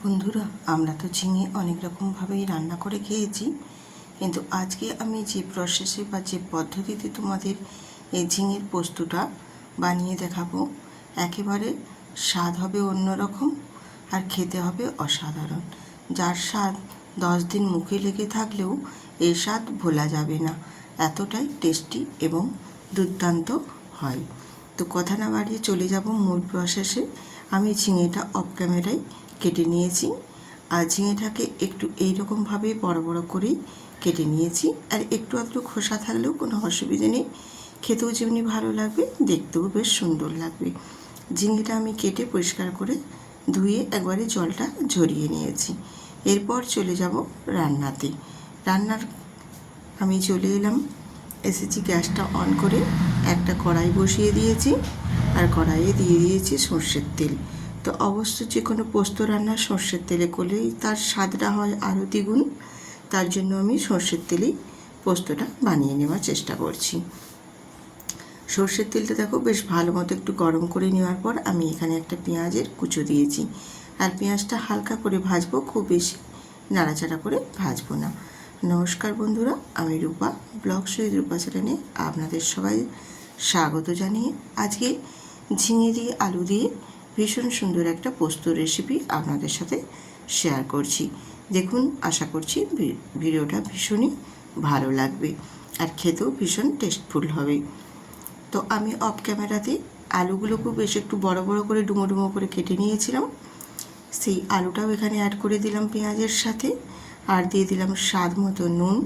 বন্ধুরা, আমরা তো ঝিঙে অনেক রকমভাবেই রান্না করে খেয়েছি, কিন্তু আজকে আমি যে প্রসেসে বা যে পদ্ধতিতে তোমাদের এই ঝিঙের পোস্তটা বানিয়ে দেখাবো, একেবারে স্বাদ হবে অন্যরকম আর খেতে হবে অসাধারণ। যার স্বাদ 10 দিন মুখে লেগে থাকলেও এই স্বাদ ভোলা যাবে না, এতটাই টেস্টি এবং দুর্দান্ত হয়। তো কথা না বাড়িয়ে চলে যাব মূল প্রসেসে। আমি ঝিঙেটা অফ ক্যামেরায় কেটে নিয়েছি, আর ঝিঙেটাকে একটু এইরকমভাবে বড় বড় করেই কেটে নিয়েছি। আর একটু আধটু খোসা থাকলেও কোনো অসুবিধে নেই, খেতেও যেমনি ভালো লাগবে, দেখতেও বেশ সুন্দর লাগবে। ঝিঙেটা আমি কেটে পরিষ্কার করে ধুয়ে একবারে জলটা ঝরিয়ে নিয়েছি। এরপর চলে যাব রান্নাতে। আমি চলে এসেছি গ্যাসটা অন করে একটা কড়াই বসিয়ে দিয়েছি, আর কড়াইয়ে দিয়ে দিয়েছি সর্ষের তেল। তো অবশ্য যে কোনো পোস্ত রান্না সর্ষের তেলে করলেই তার স্বাদটা হয় আরও দ্বিগুণ। তার জন্য আমি সর্ষের তেলেই পোস্তটা বানিয়ে নেওয়ার চেষ্টা করছি। সর্ষের তেলটা দেখো বেশ ভালো মতো একটু গরম করে নেওয়ার পর আমি এখানে একটা পেঁয়াজের কুচো দিয়েছি, আর পেঁয়াজটা হালকা করে ভাজবো, খুব বেশি নাড়াচাড়া করে ভাজবো না। নমস্কার বন্ধুরা, আমি রূপা, ব্লগ শহীদ রূপা চ্যানেলে আপনাদের সবাই স্বাগত জানিয়ে আজকে ঝিঙে দিয়ে আলু দিয়ে ভীষণ সুন্দর একটা পোস্ত রেসিপি আপনাদের সাথে শেয়ার করছি। দেখুন, আশা করছি ভিডিওটা ভীষণই ভালো লাগবে আর খেতেও ভীষণ টেস্টফুল হবে। তো আমি অফ ক্যামেরাতে আলুগুলোকেও বেশ একটু বড় বড় করে ডুমো ডুমো করে কেটে নিয়েছিলাম। সেই আলুটাও এখানে অ্যাড করে দিলাম পেঁয়াজের সাথে, আর দিয়ে দিলাম স্বাদ মতো নুন।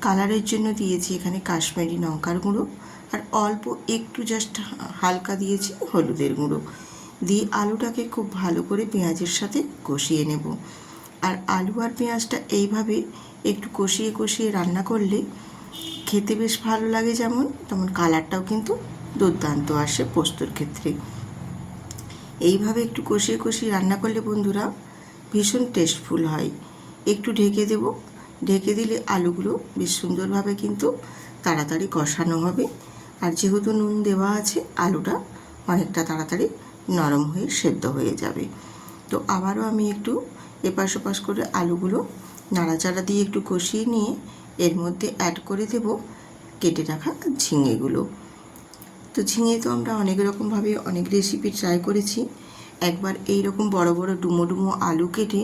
কালারের জন্য দিয়েছি এখানে কাশ্মীরি লঙ্কার গুঁড়ো, আর অল্প একটু জাস্ট হালকা দিয়েছি হলুদের গুঁড়ো দিয়ে আলুটাকে খুব ভালো করে পেঁয়াজের সাথে কষিয়ে নেব। আর আলু আর পেঁয়াজটা এইভাবে একটু কষিয়ে কষিয়ে রান্না করলে খেতে বেশ ভালো লাগে, যেমন তেমন কালারটাও কিন্তু দুর্দান্ত আসে পোস্তর ক্ষেত্রে। এইভাবে একটু কষিয়ে কষিয়ে রান্না করলে বন্ধুরা ভীষণ টেস্টফুল হয়। একটু ঢেকে দেব, ঢেকে দিলে আলুগুলো বেশ সুন্দরভাবে কিন্তু তাড়াতাড়ি কষানো হবে। আর যেহেতু নুন দেওয়া আছে, আলুটা অনেকটা তাড়াতাড়ি নরম হয়ে সেদ্ধ হয়ে যাবে। তো আবারও আমি একটু এপাশ ওপাশ করে আলুগুলো নাড়াচাড়া দিয়ে একটু কষিয়ে নিয়ে এর মধ্যে অ্যাড করে দেব কেটে রাখা ঝিঙেগুলো। তো ঝিঙে তো আমরা অনেক রকমভাবে অনেক রেসিপি ট্রাই করেছি। একবার এই রকম বড় বড় ডুমো ডুমো আলু কেটে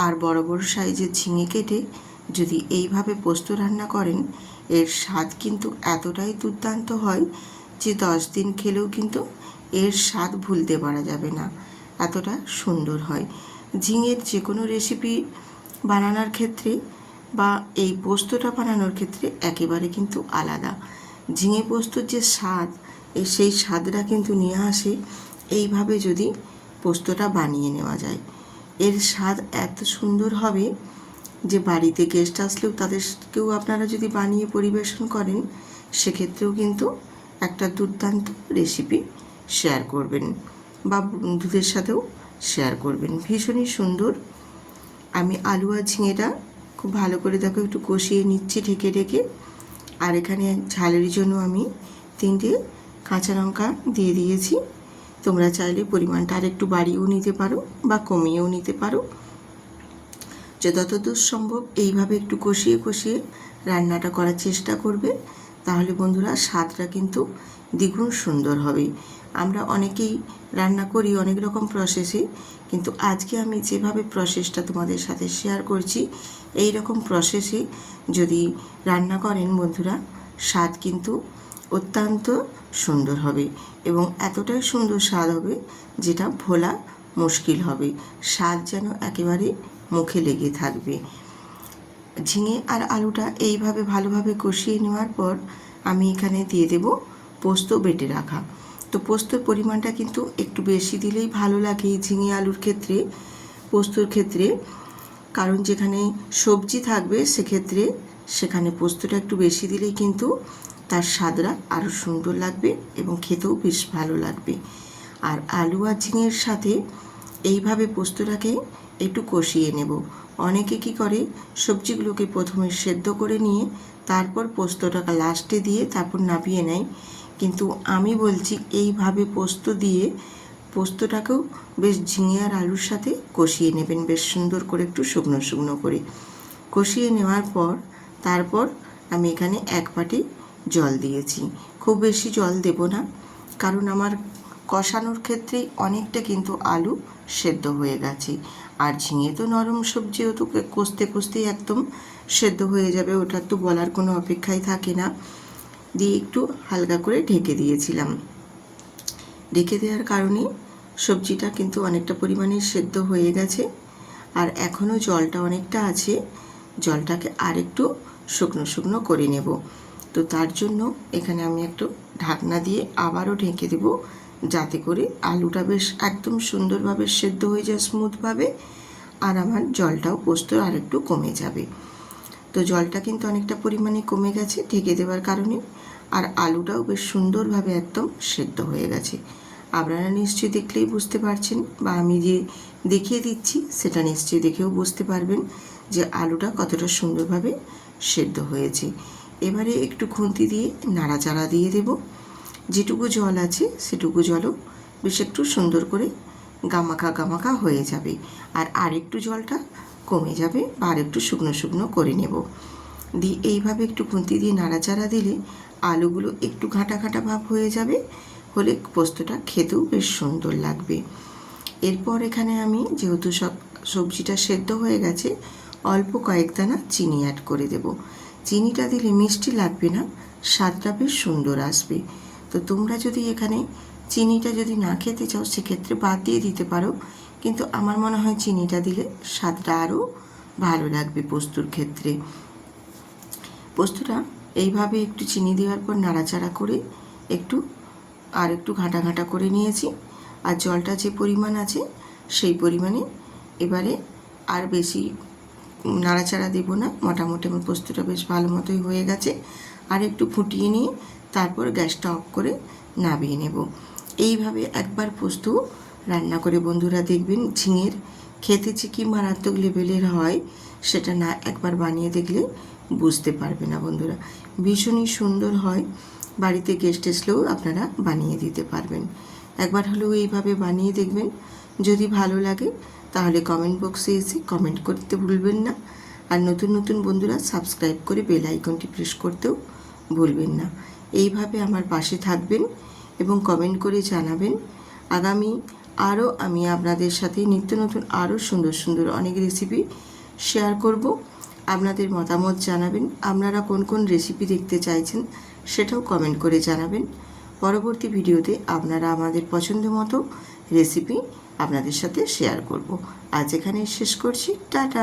আর বড় বড় সাইজের ঝিঙে কেটে যদি এইভাবে পোস্ত রান্না করেন, এর স্বাদ কিন্তু এতটাই দুর্দান্ত হয় যে 10 দিন খেলেও কিন্তু এর স্বাদ ভুলতে পারা যাবে না, এতটা সুন্দর হয়। ঝিঙের যে কোনো রেসিপি বানানোর ক্ষেত্রে বা এই পোস্তটা বানানোর ক্ষেত্রে একেবারে কিন্তু আলাদা। ঝিঙে পোস্তর যে স্বাদ, সেই স্বাদটা কিন্তু নিয়ে আসে এইভাবে যদি পোস্তটা বানিয়ে নেওয়া যায়। এর স্বাদ এত সুন্দর হবে যে বাড়িতে গেস্ট আসলেও তাদেরকেও আপনারা যদি বানিয়ে পরিবেশন করেন, সেক্ষেত্রেও কিন্তু একটা দুর্দান্ত রেসিপি শেয়ার করবেন বা বন্ধুদের সাথেও শেয়ার করবেন। ভীষণই সুন্দর। আমি আলু আর ঝিঙেটা খুব ভালো করে দেখো একটু কষিয়ে নিচ্ছি ঢেকে ঢেকে। আর এখানে ঝালের জন্য আমি 3টে কাঁচা লঙ্কা দিয়ে দিয়েছি। তোমরা চাইলে পরিমাণটা আর একটু বাড়িয়েও নিতে পারো বা কমিয়েও নিতে পারো। যতদূর সম্ভব এইভাবে একটু কষিয়ে কষিয়ে রান্নাটা করার চেষ্টা করবে, তাহলে বন্ধুরা স্বাদটা কিন্তু দ্বিগুণ সুন্দর হবে। আমরা অনেকেই রান্না করি অনেক রকম প্রসেসে, কিন্তু আজকে আমি যেভাবে প্রসেসটা তোমাদের সাথে শেয়ার করছি, এই রকম প্রসেসে যদি রান্না করেন বন্ধুরা, স্বাদ কিন্তু অত্যন্ত সুন্দর হবে এবং এতটাই সুন্দর স্বাদ হবে যেটা ভোলা মুশকিল হবে। স্বাদ যেন একেবারে মুখে লেগে থাকবে। ঝিঙে আর আলুটা এইভাবে ভালোভাবে কষিয়ে নেওয়ার পর আমি এখানে দিয়ে দেব পোস্ত বেটে রাখা। তো পোস্তর পরিমাণটা কিন্তু একটু বেশি দিলেই ভালো লাগে ঝিঙে আলুর ক্ষেত্রে, পোস্তর ক্ষেত্রে, কারণ যেখানে সবজি থাকবে সেখানে পোস্তটা একটু বেশি দিলেই কিন্তু তার স্বাদটা আরও সুন্দর লাগবে এবং খেতেও বেশ ভালো লাগবে। আর আলু আর ঝিঙের সাথে এইভাবে পোস্তটাকে একটু কষিয়ে নেব। অনেকে কি করে সবজিগুলোকে প্রথমে সেদ্ধ করে নিয়ে তারপর পোস্তটাকে লাস্টে দিয়ে তারপর নামিয়ে নেয়, কিন্তু আমি বলছি এইভাবে পোস্ত দিয়ে পোস্তটাকেও বেশ ঝিঙে আর আলুর সাথে কষিয়ে নেবেন, বেশ সুন্দর করে একটু শুকনো শুকনো করে কষিয়ে নেওয়ার পর তারপর আমি এখানে 1 বাটি জল দিয়েছি। খুব বেশি জল দেব না, কারণ আমার কষানোর ক্ষেত্রেই অনেকটা কিন্তু আলু সেদ্ধ হয়ে গেছে। আর ঝিঙে তো নরম সবজি, ও তো কষতে কষতেই একদম সেদ্ধ হয়ে যাবে, ওটার তো বলার কোনো অপেক্ষাই থাকে না। দিয়ে একটু হালকা করে ঢেকে দিয়েছিলাম। ঢেকে দেওয়ার কারণে সবজিটা কিন্তু অনেকটা পরিমাণে সেদ্ধ হয়ে গেছে, আর এখনও জলটা অনেকটা আছে। জলটাকে আরেকটু শুকনো শুকনো করে নেব। তো তার জন্য এখানে আমি একটু ঢাকনা দিয়ে আবারও ঢেকে দেব, যাতে করে আলুটা বেশ একদম সুন্দরভাবে সেদ্ধ হয়ে যায় স্মুথভাবে, আর আমার জলটাও পোস্ত আরেকটু কমে যাবে। তো জলটা কিন্তু অনেকটা পরিমাণে কমে গেছে ঢেকে দেওয়ার কারণে, আর আলুটাও বেশ সুন্দরভাবে একদম সেদ্ধ হয়ে গেছে। আপনারা নিশ্চয়ই দেখলেই বুঝতে পারছেন, বা আমি যে দেখিয়ে দিচ্ছি সেটা নিশ্চয়ই দেখেও বুঝতে পারবেন যে আলুটা কতটা সুন্দরভাবে সেদ্ধ হয়েছে। এবারে একটু খুন্তি দিয়ে নাড়াচাড়া দিয়ে দেব। যেটুকু জল আছে সেটুকু জলও বেশ একটু সুন্দর করে গামাখা গামাখা হয়ে যাবে, আর আরেকটু জলটা কমে যাবে, বা আরেকটু শুকনো শুকনো করে নেব। দিয়ে এইভাবে একটু খুন্তি দিয়ে নাড়াচাড়া দিলে আলুগুলো একটু ঘাঁটা ঘাঁটা ভাব হয়ে যাবে, হলে পোস্তটা খেতেও বেশ সুন্দর লাগবে। এরপর এখানে আমি যেহেতু সব সবজিটা সেদ্ধ হয়ে গেছে, অল্প কয়েক দানা চিনি অ্যাড করে দেব। চিনিটা দিলে মিষ্টি লাগবে না, স্বাদটা বেশ সুন্দর আসবে। তো তোমরা যদি এখানে চিনিটা যদি না খেতে চাও সেক্ষেত্রে বাদ দিয়ে দিতে পারো, কিন্তু আমার মনে হয় চিনিটা দিলে স্বাদটা আরও ভালো লাগবে পোস্তর ক্ষেত্রে। পোস্তটা এইভাবে একটু চিনি দেওয়ার পর নাড়াচাড়া করে একটু ঘাঁটা ঘাঁটা করে নিয়েছি, আর জলটা যে পরিমাণ আছে সেই পরিমাণে এবারে আর বেশি নাড়াচাড়া দেব না। মোটামুটি আমার পোস্তটা বেশ ভালো মতোই হয়ে গেছে। আর একটু ফুটিয়ে নিয়ে তারপর গ্যাসটা অফ করে নামিয়ে নেব। এইভাবে একবার পোস্ত রান্না করে বন্ধুরা দেখবেন, ঝিঙের খেতে যে কী মারাত্মক লেভেলের হয় সেটা না একবার বানিয়ে দেখলে বুঝতে পারবে না বন্ধুরা। ভীষণই সুন্দর হয়, বাড়িতে গেস্ট আসলেও আপনারা বানিয়ে দিতে পারবেন। একবার হলেও এইভাবে বানিয়ে দেখবেন। যদি ভালো লাগে তাহলে কমেন্ট বক্সে এসে কমেন্ট করতে ভুলবেন না। আর নতুন নতুন বন্ধুরা সাবস্ক্রাইব করে বেল আইকনটি প্রেস করতেও ভুলবেন না। এইভাবে আমার পাশে থাকবেন এবং কমেন্ট করে জানাবেন। আগামী আরও আমি আপনাদের সাথে নিত্য নতুন আরও সুন্দর সুন্দর অনেক রেসিপি শেয়ার করব। আপনাদের মতামত জানাবেন, আপনারা কোন কোন রেসিপি দেখতে চাইছেন সেটাও কমেন্ট করে জানাবেন। পরবর্তী ভিডিওতে আপনারা আমাদের পছন্দ মতো রেসিপি আপনাদের সাথে শেয়ার করব। আজ এখানেই শেষ করছি, টাটা।